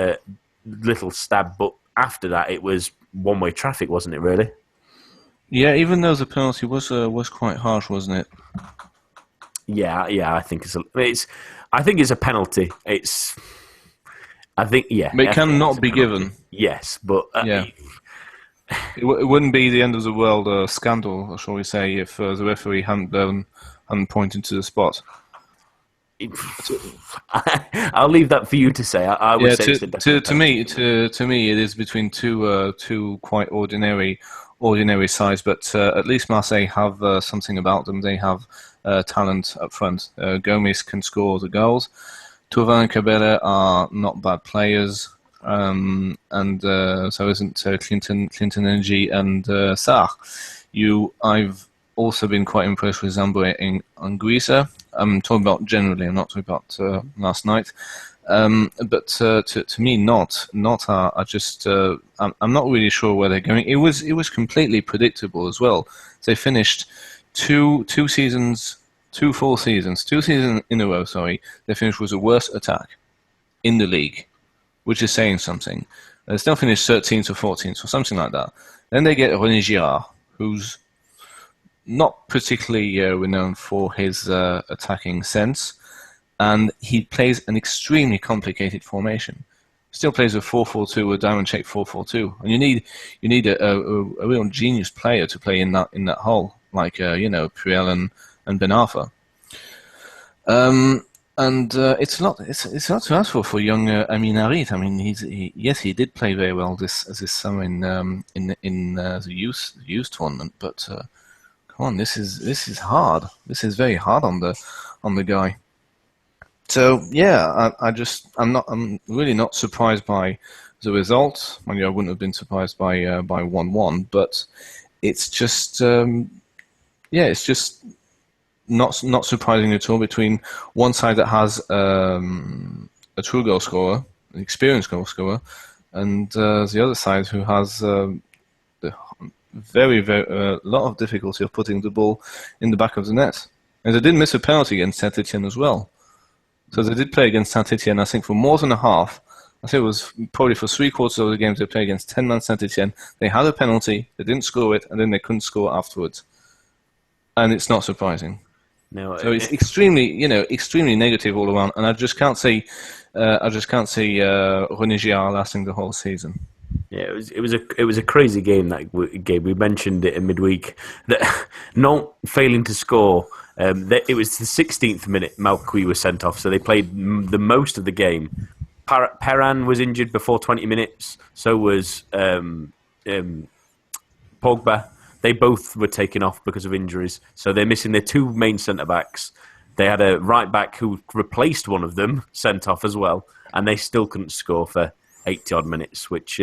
Speaker 1: little stab, but after that it was one-way traffic, wasn't it, really?
Speaker 2: Yeah, even though the penalty was quite harsh, wasn't it?
Speaker 1: Yeah, I think it's a penalty. But it
Speaker 2: cannot be given.
Speaker 1: Yes, but
Speaker 2: it wouldn't be the end of the world scandal, shall we say, if the referee hadn't pointed to the spot.
Speaker 1: I'll leave that for you to say. I would say
Speaker 2: to me, it is between two quite ordinary sides, but at least Marseille have something about them. They have talent up front. Gomes can score the goals. Thauvin and Cabella are not bad players, and so isn't Clinton Ng and Sarr. I've also been quite impressed with Zambo and Anguissa. I'm talking about generally. I'm not talking about last night. But to me, not are just. I'm not really sure where they're going. It was completely predictable as well. They finished two seasons in a row. Sorry, they finished with the worst attack in the league, which is saying something. They still finished 13th or 14th or something like that. Then they get René Girard, who's not particularly renowned for his attacking sense, and he plays an extremely complicated formation. Still plays a 4-4-2, a diamond shape 4-4-2, and you need a real genius player to play in that hole, like Puel and Ben Arfa. And it's not to ask for young Amin Harit. I mean, he did play very well this summer in the youth tournament, but. Come on, this is hard. This is very hard on the guy. So yeah, I'm really not surprised by the result. I wouldn't have been surprised by 1-1, but it's just it's just not surprising at all between one side that has a true goal scorer, an experienced goal scorer, and the other side who has very, very lot of difficulty of putting the ball in the back of the net. And they did miss a penalty against Saint-Etienne as well. So they did play against Saint-Etienne, I think, for more than a half. I think it was probably for 3/4 of the games they played against 10-man Saint-Etienne. They had a penalty, they didn't score it, and then they couldn't score afterwards. And it's not surprising.
Speaker 1: No,
Speaker 2: So it's extremely negative all around, and I just can't see René Girard lasting the whole season.
Speaker 1: Yeah, it was a crazy game, that game. We mentioned it in midweek that not failing to score. It was the 16th minute. Malqui was sent off, so they played the most of the game. Perrin was injured before 20 minutes. So was Pogba. They both were taken off because of injuries. So they're missing their two main centre backs. They had a right back who replaced one of them, sent off as well, and they still couldn't score for 80 odd minutes, which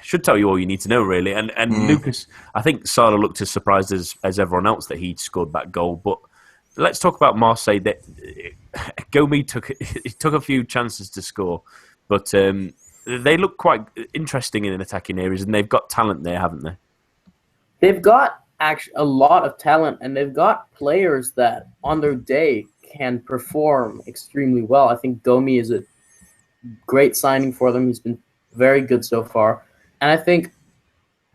Speaker 1: should tell you all you need to know, really. And Lucas, I think Salah looked as surprised as everyone else that he'd scored that goal. But let's talk about Marseille. Gomi took a few chances to score, but they look quite interesting in attacking areas, and they've got talent there, haven't they?
Speaker 3: They've got actually a lot of talent, and they've got players that on their day can perform extremely well. I think Gomi is a great signing for them. He's been very good so far. And I think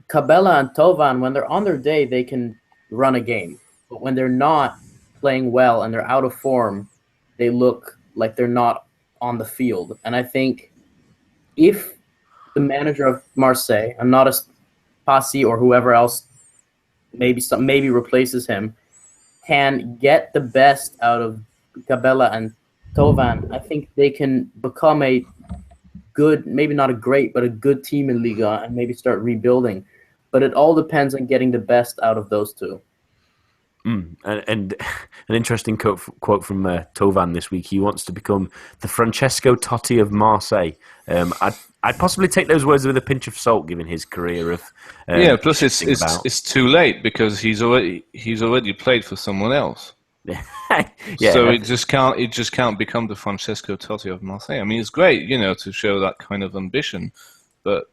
Speaker 3: Cabella and Tovan, when they're on their day, they can run a game. But when they're not playing well and they're out of form, they look like they're not on the field. And I think if the manager of Marseille, and not a Passy or whoever else maybe replaces him, can get the best out of Cabella and Tovan, I think they can become a good, maybe not a great, but a good team in Liga and maybe start rebuilding. But it all depends on getting the best out of those two.
Speaker 1: And an interesting quote from Tovan this week. He wants to become the Francesco Totti of Marseille. I'd possibly take those words with a pinch of salt, given his career of.
Speaker 2: Plus it's too late because he's already played for someone else.
Speaker 1: Yeah.
Speaker 2: So it just can't become the Francesco Totti of Marseille. I mean, it's great, to show that kind of ambition, but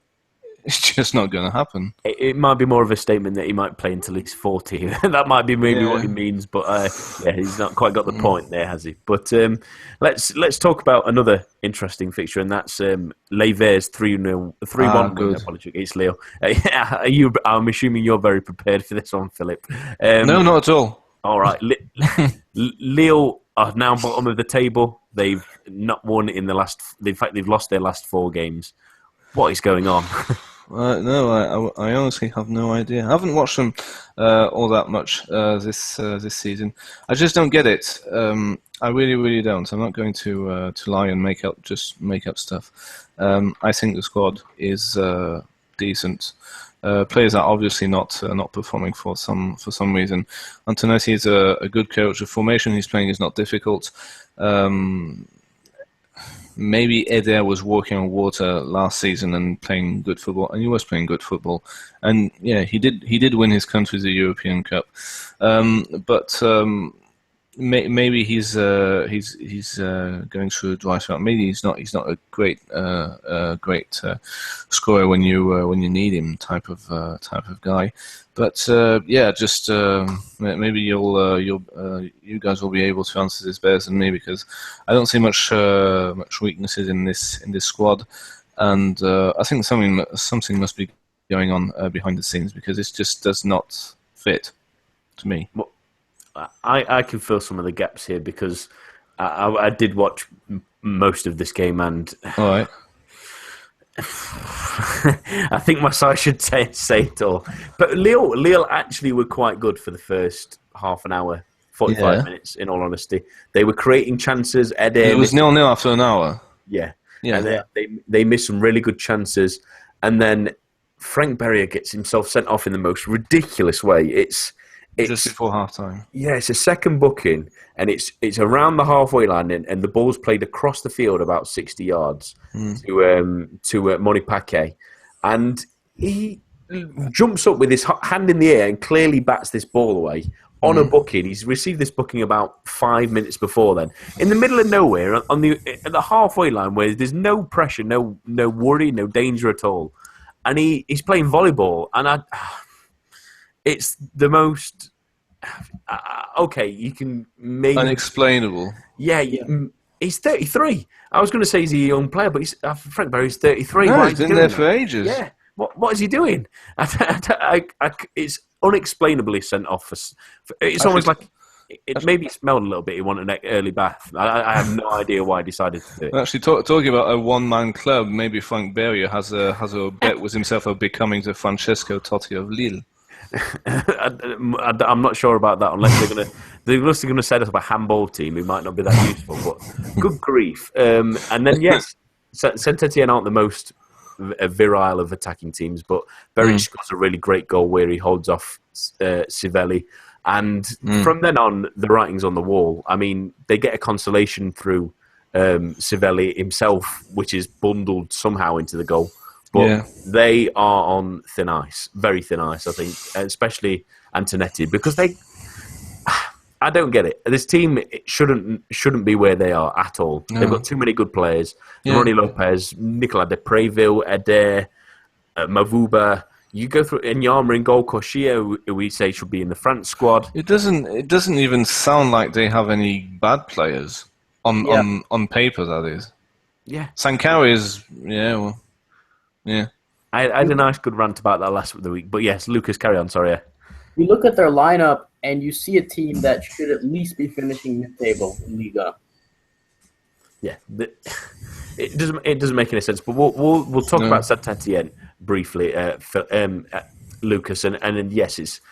Speaker 2: it's just not going to happen.
Speaker 1: It might be more of a statement that he might play until he's 40. That might be maybe what he means, but he's not quite got the point there, has he? But let's talk about another interesting fixture, and that's Les Verts 3-1 win against Lille. I'm assuming you're very prepared for this one, Philip.
Speaker 2: No, not at all.
Speaker 1: All right, Lille are now bottom of the table. They've not won in the last. In fact, they've lost their last 4 games. What is going on?
Speaker 2: No, I honestly have no idea. I haven't watched them all that much this season. I just don't get it. I really, really don't. I'm not going to lie and make up stuff. I think the squad is decent. Players are obviously not performing for some reason. Antonetti is a good coach. The formation he's playing is not difficult. Maybe Eder was walking on water last season and playing good football, and he was playing good football. And yeah, he did win his country the European Cup. But maybe he's going through a dry spell. Maybe he's not a great scorer when you need him type of guy. But maybe you guys will be able to answer this better than me, because I don't see much weaknesses in this squad, and I think something must be going on behind the scenes, because this just does not fit to me.
Speaker 1: Well, I can fill some of the gaps here, because I did watch most of this game, and
Speaker 2: all right.
Speaker 1: I think my side should say it all. But Lille actually were quite good for the first half an hour, 45 minutes, in all honesty. They were creating chances.
Speaker 2: It was 0-0 after an hour.
Speaker 1: Yeah. And they missed some really good chances. And then Frank Berrier gets himself sent off in the most ridiculous way. It's
Speaker 2: just before half-time. Yeah,
Speaker 1: it's a second booking, and it's around the halfway line, and the ball's played across the field about 60 yards to Moni Paquet, and he jumps up with his hand in the air and clearly bats this ball away on a booking. He's received this booking about 5 minutes before then, in the middle of nowhere, at the halfway line, where there's no pressure, no worry, no danger at all. and he's playing volleyball, and it's the most. Okay, you can maybe
Speaker 2: unexplainable.
Speaker 1: Yeah, he's 33. I was going to say he's a young player, but Frank Berry's 33.
Speaker 2: No,
Speaker 1: Why
Speaker 2: he's
Speaker 1: is he
Speaker 2: been
Speaker 1: doing
Speaker 2: there
Speaker 1: that?
Speaker 2: for ages.
Speaker 1: Yeah, what is he doing? It's unexplainably sent off. It's almost like maybe he smelled a little bit. He wanted an early bath. I have no idea why he decided to do it.
Speaker 2: Actually, talking about a one-man club, maybe Frank Berry has a bet with himself of becoming the Francesco Totti of Lille.
Speaker 1: I'm not sure about that unless they're going to set up a handball team who might not be that useful. But good grief! And then yes, Saint-Etienne aren't the most virile of attacking teams, but Berry scores a really great goal where he holds off Civelli, and from then on, the writing's on the wall. I mean, they get a consolation through Civelli himself, which is bundled somehow into the goal. But they are on thin ice, very thin ice, I think, especially Antonetti, because I don't get it. This team shouldn't be where they are at all. No. They've got too many good players. Ronnie Lopez, Nicolas Depreville, Adair, Mavuba. You go through Enyama in goal, Koshia, who we say should be in the France squad.
Speaker 2: It doesn't even sound like they have any bad players on paper, that is.
Speaker 1: Yeah.
Speaker 2: Sankara is, Yeah,
Speaker 1: I had a nice good rant about that last week, but yes, Lucas, carry on. Sorry.
Speaker 3: You look at their lineup, and you see a team that should at least be finishing mid-table in Liga.
Speaker 1: Yeah, it doesn't make any sense. But we'll talk about Saint-Etienne briefly, Lucas, and then yes, it's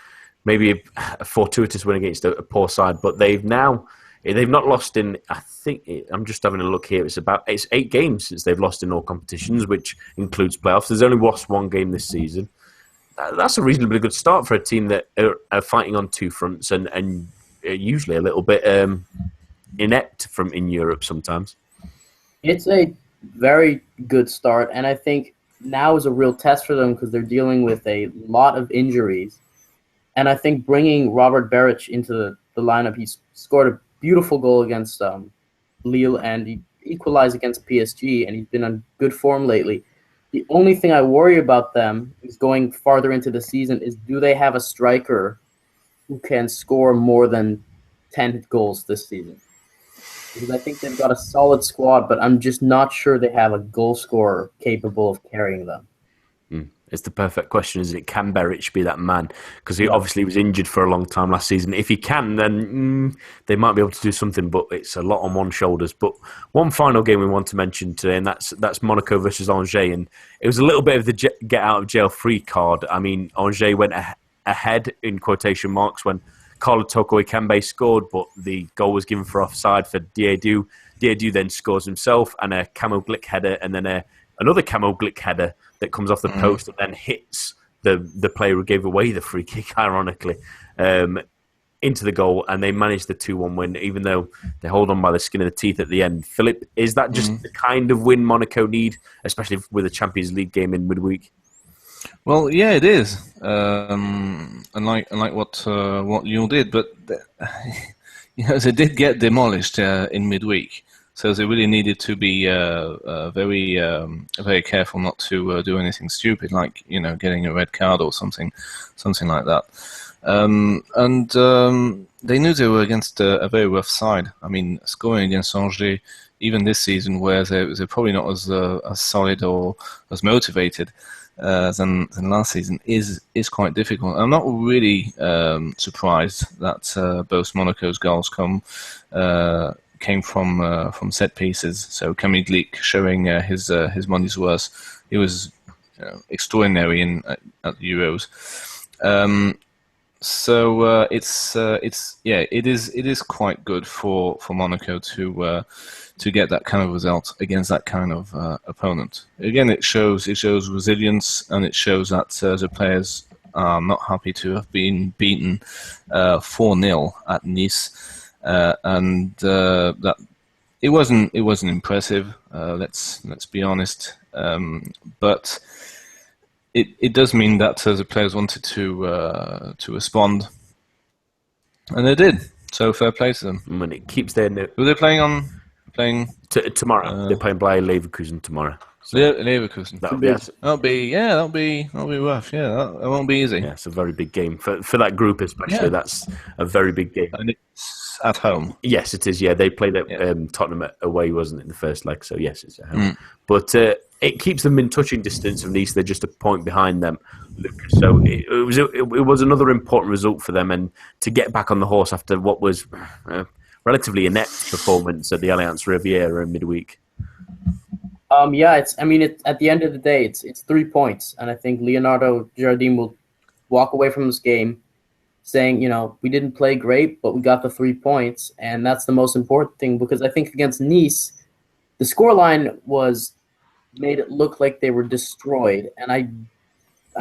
Speaker 1: maybe a fortuitous win against a poor side, but they've not lost in. I think I'm just having a look here. It's 8 games since they've lost in all competitions, which includes playoffs. There's only lost 1 game this season. That's a reasonably good start for a team that are fighting on 2 fronts and usually a little bit inept in Europe sometimes.
Speaker 3: It's a very good start, and I think now is a real test for them because they're dealing with a lot of injuries. And I think bringing Robert Beric into the lineup, he's scored a beautiful goal against Lille, and he equalized against PSG, and he's been on good form lately. The only thing I worry about them is going farther into the season is, do they have a striker who can score more than 10 goals this season? Because I think they've got a solid squad, but I'm just not sure they have a goal scorer capable of carrying them.
Speaker 1: It's the perfect question, isn't it? Can Beric be that man? Because he obviously was injured for a long time last season. If he can, then they might be able to do something, but it's a lot on one's shoulders. But one final game we want to mention today, and that's Monaco versus Angers. And it was a little bit of the get-out-of-jail-free card. I mean, Angers went ahead, in quotation marks, when Carlo Toko Ekambi scored, but the goal was given for offside for Diédiou. Diédiou then scores himself, and a Camo Glick header, and then another Camo Glick header that comes off the post and then hits the player who gave away the free kick, ironically, into the goal, and they manage the 2-1 win, even though they hold on by the skin of the teeth at the end. Philip, is that just the kind of win Monaco need, especially with a Champions League game in midweek?
Speaker 2: Well, yeah, it is. Unlike what Lyon did, but they did get demolished in midweek. So they really needed to be very careful not to do anything stupid, like getting a red card or something like that. And they knew they were against a very rough side. I mean, scoring against Angers, even this season, where they're probably not as solid or as motivated than last season, is quite difficult. I'm not really surprised that both Monaco's goals came from set pieces. So Camille Glick showing his money's worth. He was extraordinary at the Euros. So it is quite good for Monaco to get that kind of result against that kind of opponent. Again, it shows resilience, and it shows that the players are not happy to have been beaten 4-0 at Nice. And that it wasn't impressive. Let's be honest. But it does mean that the players wanted to respond, and they did. So fair play to them.
Speaker 1: When it keeps their
Speaker 2: were they playing on playing
Speaker 1: tomorrow. They're playing Bayer Leverkusen tomorrow. So
Speaker 2: Leverkusen.
Speaker 1: that'll be
Speaker 2: That'll be rough. Yeah, that won't be easy.
Speaker 1: Yeah, it's a very big game for that group, especially. Yeah. That's a very big game,
Speaker 2: and it's at home.
Speaker 1: Yes, it is. Yeah, they played at Tottenham away, wasn't it, in the first leg? So yes, it's at home. But it keeps them in touching distance of Nice. They're just a point behind them, Lucas. So it was another important result for them, and to get back on the horse after what was relatively inept performance at the Allianz Riviera in midweek.
Speaker 3: At the end of the day, it's 3 points, and I think Leonardo Jardim will walk away from this game saying, we didn't play great, but we got the 3 points, and that's the most important thing, because I think against Nice, the scoreline made it look like they were destroyed, and I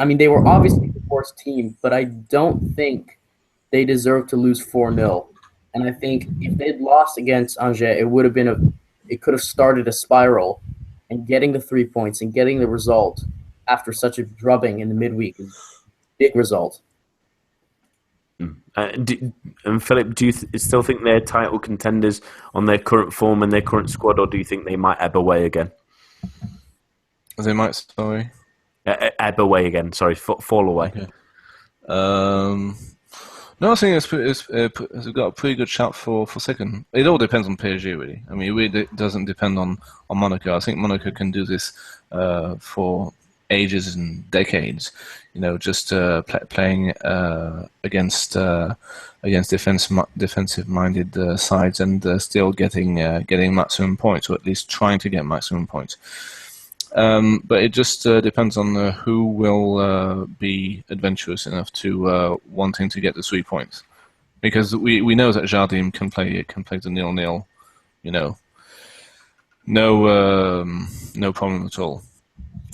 Speaker 3: mean they were obviously the worst team, but I don't think they deserve to lose 4-0, and I think if they'd lost against Angers, it could have started a spiral. And getting the 3 points and getting the result after such a drubbing in the midweek is a big result.
Speaker 1: And Philip, do you still think they're title contenders on their current form and their current squad, or do you think they might ebb away again?
Speaker 2: They might, sorry?
Speaker 1: Ebb away again, sorry, fall away.
Speaker 2: Okay. No, I think it's got a pretty good shot for second. It all depends on PSG, really. I mean, it really doesn't depend on Monaco. I think Monaco can do this for ages and decades. Just playing against defensive-minded sides and still getting maximum points, or at least trying to get maximum points. But it just depends on who will be adventurous enough to wanting to get the 3 points, because we know that Jardim can play the 0-0, no problem at all.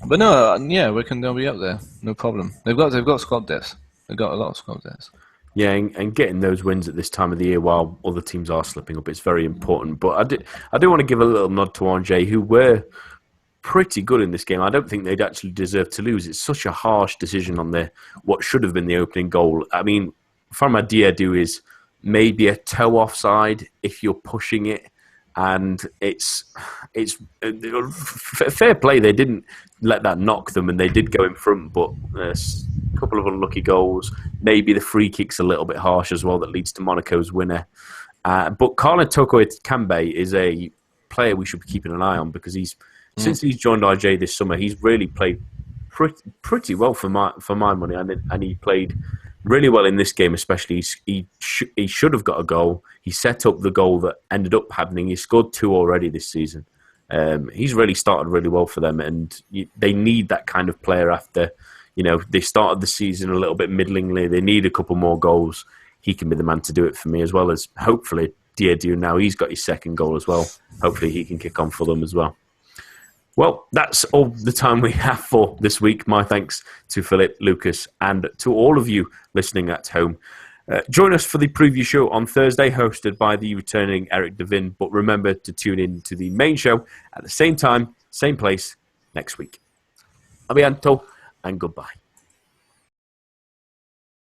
Speaker 2: But no, they'll be up there, no problem. They've got squad depth. They've got a lot of squad depth.
Speaker 1: Yeah, and getting those wins at this time of the year while other teams are slipping up is very important. But I do want to give a little nod to Angers, who were pretty good in this game. I don't think they'd actually deserve to lose. It's such a harsh decision on what should have been the opening goal. I mean, Farma Diadou is maybe a toe offside if you're pushing it, and it's fair play. They didn't let that knock them, and they did go in front, but there's a couple of unlucky goals. Maybe the free kick's a little bit harsh as well that leads to Monaco's winner. But Carlin Toko Ekambi is a player we should be keeping an eye on, because since he's joined RJ this summer, he's really played pretty well for my money, and he played really well in this game. Especially, he should have got a goal. He set up the goal that ended up happening. He scored 2 already this season. He's really started really well for them, and they need that kind of player after they started the season a little bit middlingly. They need a couple more goals. He can be the man to do it for me, as well as hopefully Diadou. Now he's got his second goal as well. Hopefully he can kick on for them as well. Well, that's all the time we have for this week. My thanks to Philip, Lucas, and to all of you listening at home. Join us for the preview show on Thursday, hosted by the returning Eric Devin. But remember to tune in to the main show at the same time, same place next week. A bientôt, and goodbye.